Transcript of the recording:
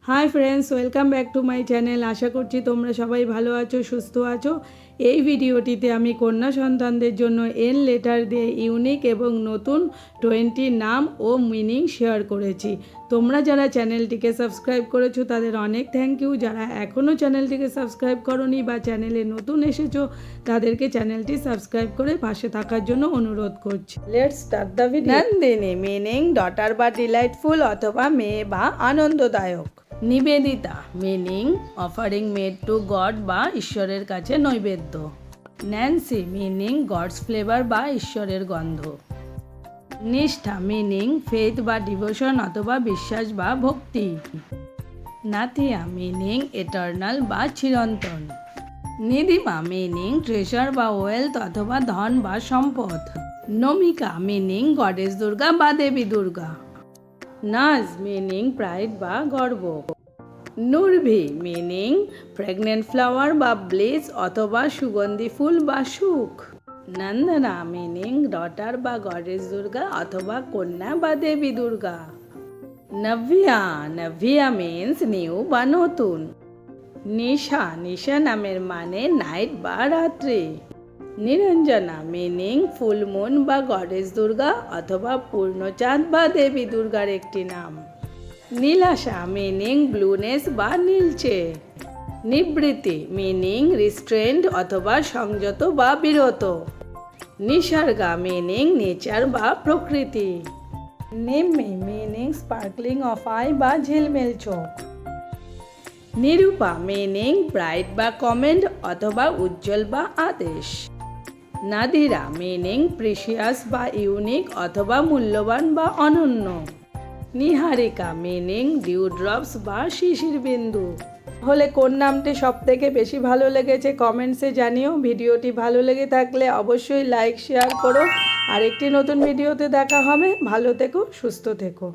High friends, welcome back to my channel. আশা করছি তোমরা সবাই ভালো আছো, সুস্থ আছো। এই ভিডিওটিতে আমি কন্যা সন্তানদের জন্য এন লেটার দিয়ে ইউনিক এবং নতুন 20 নাম ও মিনিং শেয়ার করেছি। তোমরা যারা চ্যানেলটিকে সাবস্ক্রাইব করেছো তাদের অনেক থ্যাংক ইউ। যারা এখনও চ্যানেলটিকে সাবস্ক্রাইব করোনি বা চ্যানেলে নতুন এসেছো তাদেরকে চ্যানেলটি সাবস্ক্রাইব করে পাশে থাকার জন্য অনুরোধ করছি। Let's start the video. Nandini meaning daughter বা ডিলাইটফুল অথবা মেয়ে বা আনন্দদায়ক। Nivedita meaning offering made to god বা ঈশ্বরের কাছে নৈবেদ্য। ন্যান্সি মিনিং গডস ফ্লেভার বা ঈশ্বরের গন্ধ। নিষ্ঠা মিনিং ফেথ বা ডিভোশন অথবা বিশ্বাস বা ভক্তি। নাথিয়া মিনিং এটার্নাল বা চিরন্তন। নিধিমা মিনিং ট্রেজার বা ওয়েলথ অথবা ধন বা সম্পদ। নমিকা মিনিং গডেস দুর্গা বা দেবী দুর্গা। নাজ মিনিং প্রাইড বা গর্ব। নুরভি মিনিং প্রেগনেন্ট ফ্লাওয়ার বা ব্লিস অথবা সুগন্ধি ফুল বা সুখ। নন্দনা মিনিং ডটার বা গডেস দুর্গা অথবা কন্যা বা দেবী দুর্গা। নভিয়া মিন্স নিউ বা নতুন। নিশা নামের মানে নাইট বা রাত্রি। নিরঞ্জনা মিনিং ফুল মুন বা গডেস দুর্গা অথবা পূর্ণচাঁদ বা দেবী দুর্গার একটি নাম। নীলাশা মিনিং ব্লুনেস বা নীলচে। নিবৃত্তি মিনিং রিস্ট্রেন্ড অথবা সংযত বা বিরত। নিসর্গা মিনিং নেচার বা প্রকৃতি। Nimmi meaning sparkling of I বা ঝিলমিল চোখ। নিরূপা মিনিং ব্রাইট বা কমেন্ট অথবা উজ্জ্বল বা আদেশ। নাদিরা মিনিং প্রিশিয়াস বা ইউনিক অথবা মূল্যবান বা অনন্য। নিহারিকা মিনিং ডিউ ড্রপস বা শিশির বিন্দু। হলে কোন নামটি সব থেকে বেশি ভালো লেগেছে কমেন্টসে জানিও। ভিডিওটি ভালো লেগে থাকলে অবশ্যই লাইক শেয়ার করো। আর একটি নতুন ভিডিওতে দেখা হবে। ভালো থেকো, সুস্থ থেকো।